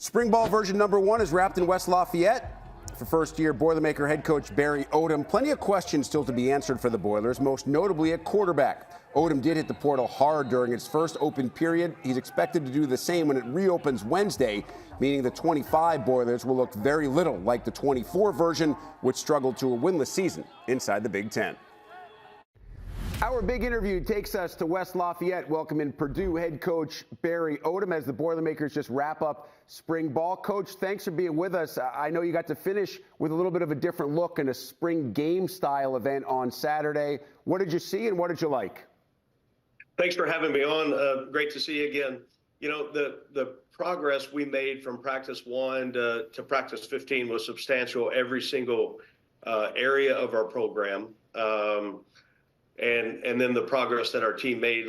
Spring ball version number 1 is wrapped in West Lafayette. For first-year Boilermaker head coach Barry Odom, plenty of questions still to be answered for the Boilers, most notably at quarterback. Odom did hit the portal hard during its first open period. He's expected to do the same when it reopens Wednesday, meaning the 25 Boilers will look very little like the 24 version, which struggled to a winless season inside the Big Ten. Our big interview takes us to West Lafayette, welcoming Purdue head coach Barry Odom as the Boilermakers just wrap up spring ball. Coach, thanks for being with us. I know you got to finish with a little bit of a different look in a spring game style event on Saturday. What did you see and what did you like? Thanks for having me on. Great to see you again. You know, the progress we made from practice 1 to practice 15 was substantial, every single area of our program. And then the progress that our team made,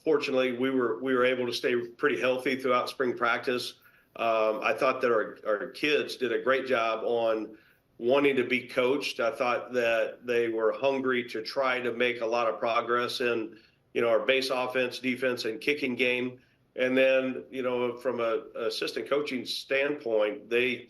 fortunately, we were able to stay pretty healthy throughout spring practice. I thought that our kids did a great job on wanting to be coached. I thought that they were hungry to try to make a lot of progress in, our base offense, defense, and kicking game. And then, from an assistant coaching standpoint, they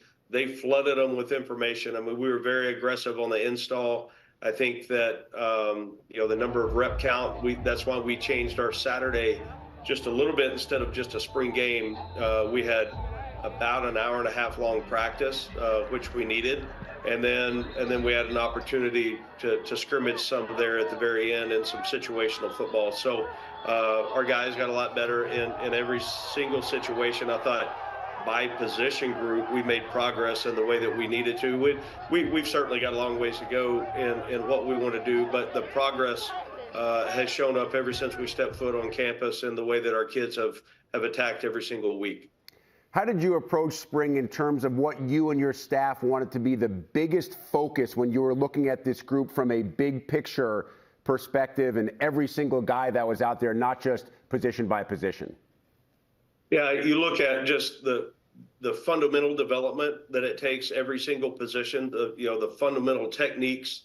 flooded them with information. I mean, we were very aggressive on the install. I think that, the number of rep count, that's why we changed our Saturday just a little bit. Instead of just a spring game, we had about an hour and a half long practice, which we needed. And then we had an opportunity to scrimmage some there at the very end and some situational football. So our guys got a lot better in every single situation. I thought by position group, we made progress in the way that we needed to. We've certainly got a long ways to go in what we want to do, but the progress has shown up ever since we stepped foot on campus in the way that our kids have attacked every single week. How did you approach spring in terms of what you and your staff wanted to be the biggest focus when you were looking at this group from a big picture perspective and every single guy that was out there, not just position by position? Yeah, you look at just the fundamental development that it takes every single position, the fundamental techniques,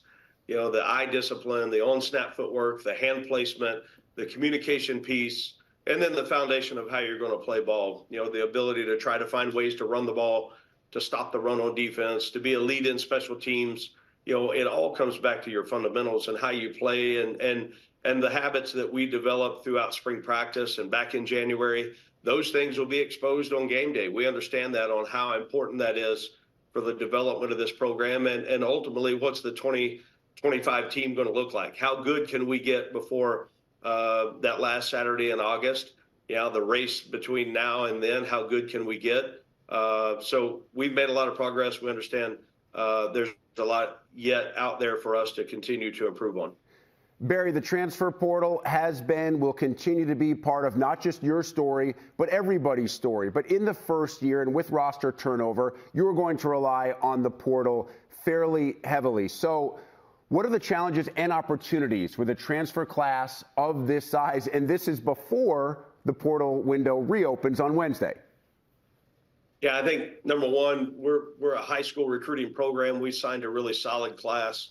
the eye discipline, the on-snap footwork, the hand placement, the communication piece, and then the foundation of how you're going to play ball. The ability to try to find ways to run the ball, to stop the run on defense, to be a lead in special teams. It all comes back to your fundamentals and how you play and the habits that we developed throughout spring practice and back in January. Those things will be exposed on game day. We understand that on how important that is for the development of this program and ultimately what's the 2025 team going to look like? How good can we get before that last Saturday in August? The race between now and then, how good can we get? So we've made a lot of progress. We understand there's a lot yet out there for us to continue to improve on. Barry, the transfer portal will continue to be part of not just your story, but everybody's story. But in the first year and with roster turnover, you are going to rely on the portal fairly heavily. So what are the challenges and opportunities with a transfer class of this size? And this is before the portal window reopens on Wednesday. Yeah, I think, number one, we're a high school recruiting program. We signed a really solid class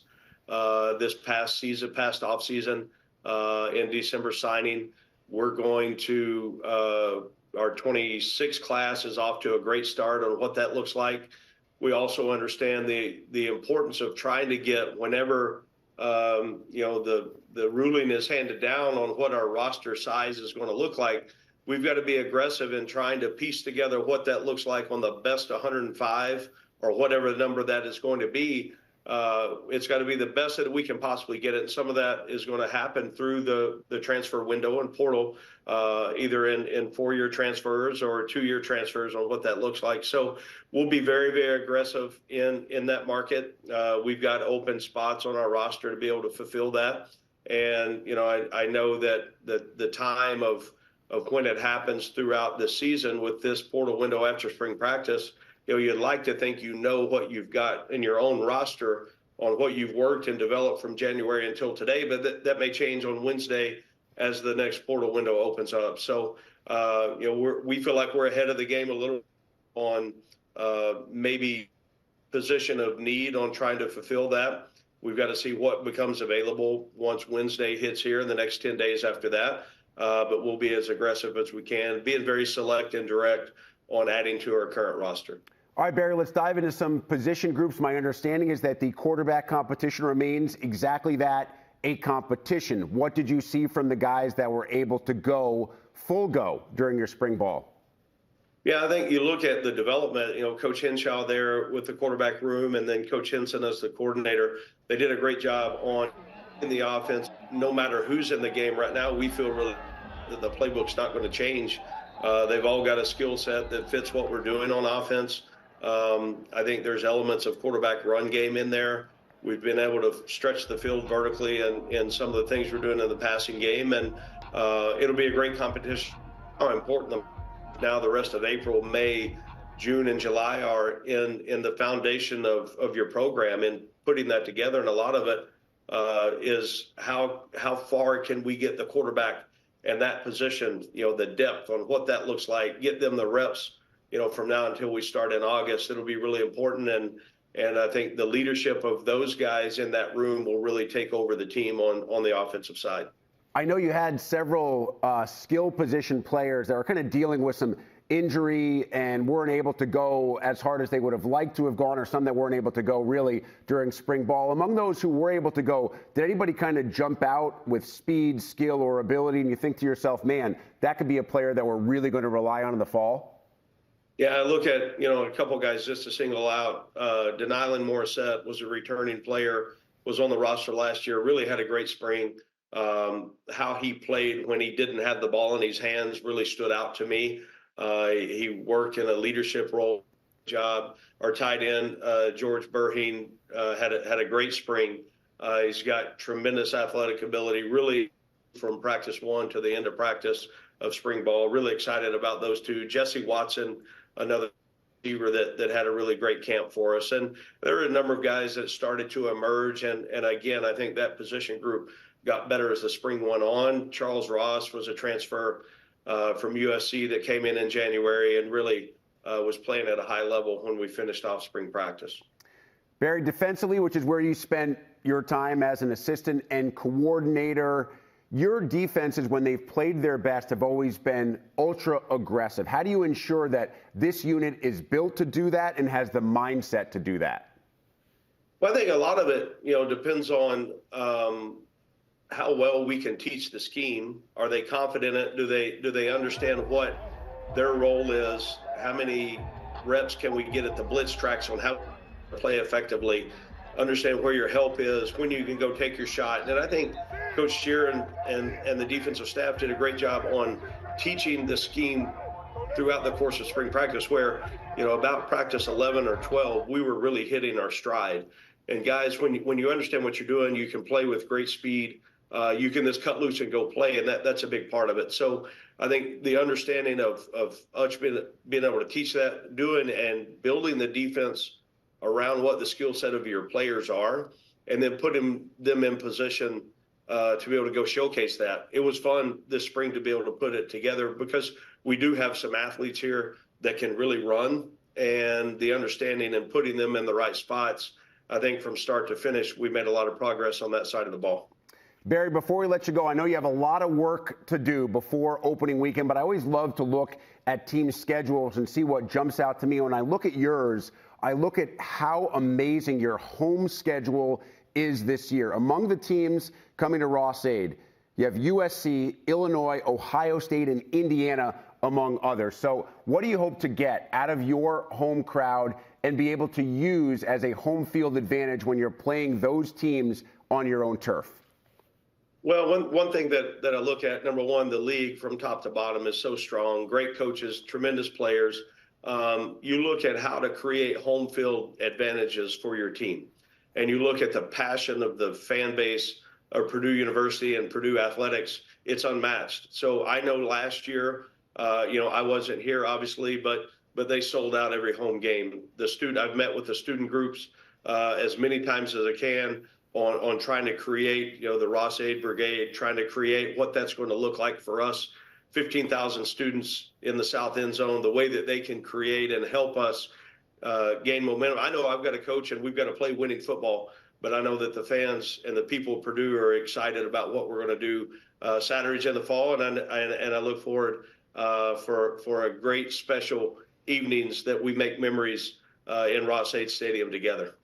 this past off season in December signing. We're going to our 26 class is off to a great start on what that looks like. We also understand the importance of trying to get whenever the ruling is handed down on what our roster size is going to look like. We've got to be aggressive in trying to piece together what that looks like on the best 105 or whatever the number that is going to be. It's got to be the best that we can possibly get it. And some of that is going to happen through the transfer window and portal, either in 4-year transfers or 2-year transfers on what that looks like. So we'll be very, very aggressive in that market. We've got open spots on our roster to be able to fulfill that. And, I know that the time of when it happens throughout the season with this portal window after spring practice, you'd like to think what you've got in your own roster on what you've worked and developed from January until today, but that may change on Wednesday as the next portal window opens up. So, we feel like we're ahead of the game a little on maybe position of need on trying to fulfill that. We've got to see what becomes available once Wednesday hits here in the next 10 days after that. But we'll be as aggressive as we can, being very select and direct on adding to our current roster. All right, Barry, let's dive into some position groups. My understanding is that the quarterback competition remains exactly that, a competition. What did you see from the guys that were able to go full go during your spring ball? Yeah, I think you look at the development, Coach Henshaw there with the quarterback room and then Coach Henson as the coordinator. They did a great job in the offense. No matter who's in the game right now, we feel really that the playbook's not going to change. They've all got a skill set that fits what we're doing on offense. I think there's elements of quarterback run game in there. We've been able to stretch the field vertically and some of the things we're doing in the passing game. And it'll be a great competition. How important now the rest of April, May, June, and July are in the foundation of your program and putting that together. And a lot of it is how far can we get the quarterback and that position, the depth on what that looks like, get them the reps, from now until we start in August. It'll be really important. And I think the leadership of those guys in that room will really take over the team on the offensive side. I know you had several skill position players that are kind of dealing with some injury and weren't able to go as hard as they would have liked to have gone, or some that weren't able to go really during spring ball. Among those who were able to go, did anybody kind of jump out with speed, skill, or ability, and you think to yourself, man, that could be a player that we're really going to rely on in the fall? Yeah, I look at, a couple guys just to single out. Denylin Morissette was a returning player, was on the roster last year, really had a great spring. How he played when he didn't have the ball in his hands really stood out to me. He worked in a leadership role job. Our tight end, George Burheen, had a great spring. He's got tremendous athletic ability, really from practice one to the end of practice of spring ball. Really excited about those two. Jesse Watson, another receiver that had a really great camp for us. And there are a number of guys that started to emerge. And again, I think that position group got better as the spring went on. Charles Ross was a transfer from USC that came in January and really was playing at a high level when we finished off spring practice. Barry, defensively, which is where you spent your time as an assistant and coordinator, your defenses, when they've played their best, have always been ultra aggressive. How do you ensure that this unit is built to do that and has the mindset to do that? Well, I think a lot of it, depends on how well we can teach the scheme. Are they confident in it? Do they understand what their role is? How many reps can we get at the blitz tracks on how to play effectively? Understand where your help is, when you can go take your shot. And I think Coach Sheeran and the defensive staff did a great job on teaching the scheme throughout the course of spring practice, where, about practice 11 or 12, we were really hitting our stride. And guys, when you understand what you're doing, you can play with great speed. You can just cut loose and go play, and that's a big part of it. So I think the understanding of us being able to teach that, doing and building the defense around what the skill set of your players are, and then putting them in position to be able to go showcase that. It was fun this spring to be able to put it together because we do have some athletes here that can really run, and the understanding and putting them in the right spots. I think from start to finish, we made a lot of progress on that side of the ball. Barry, before we let you go, I know you have a lot of work to do before opening weekend, but I always love to look at team schedules and see what jumps out to me. When I look at yours, I look at how amazing your home schedule is this year. Among the teams coming to Ross-Ade, you have USC, Illinois, Ohio State, and Indiana, among others. So what do you hope to get out of your home crowd and be able to use as a home field advantage when you're playing those teams on your own turf? Well, one thing that I look at, number one, the league from top to bottom is so strong. Great coaches, tremendous players. You look at how to create home field advantages for your team. And you look at the passion of the fan base of Purdue University and Purdue athletics, it's unmatched. So I know last year, I wasn't here, obviously, but they sold out every home game. I've met with the student groups as many times as I can on trying to create, the Ross-Ade Brigade, trying to create what that's going to look like for us. 15,000 students in the south end zone, the way that they can create and help us gain momentum. I know I've got to coach and we've got to play winning football, but I know that the fans and the people of Purdue are excited about what we're going to do Saturdays in the fall, and I look forward for a great special evenings that we make memories in Ross H. Stadium together.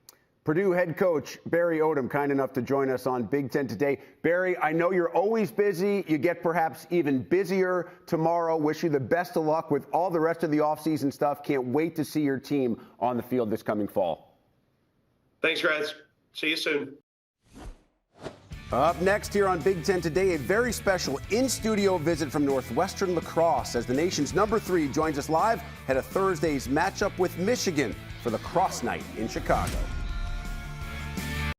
Purdue head coach Barry Odom, kind enough to join us on Big Ten Today. Barry, I know you're always busy. You get perhaps even busier tomorrow. Wish you the best of luck with all the rest of the offseason stuff. Can't wait to see your team on the field this coming fall. Thanks, guys. See you soon. Up next here on Big Ten Today, a very special in-studio visit from Northwestern Lacrosse as the nation's #3 joins us live ahead of Thursday's matchup with Michigan for the Cross Night in Chicago.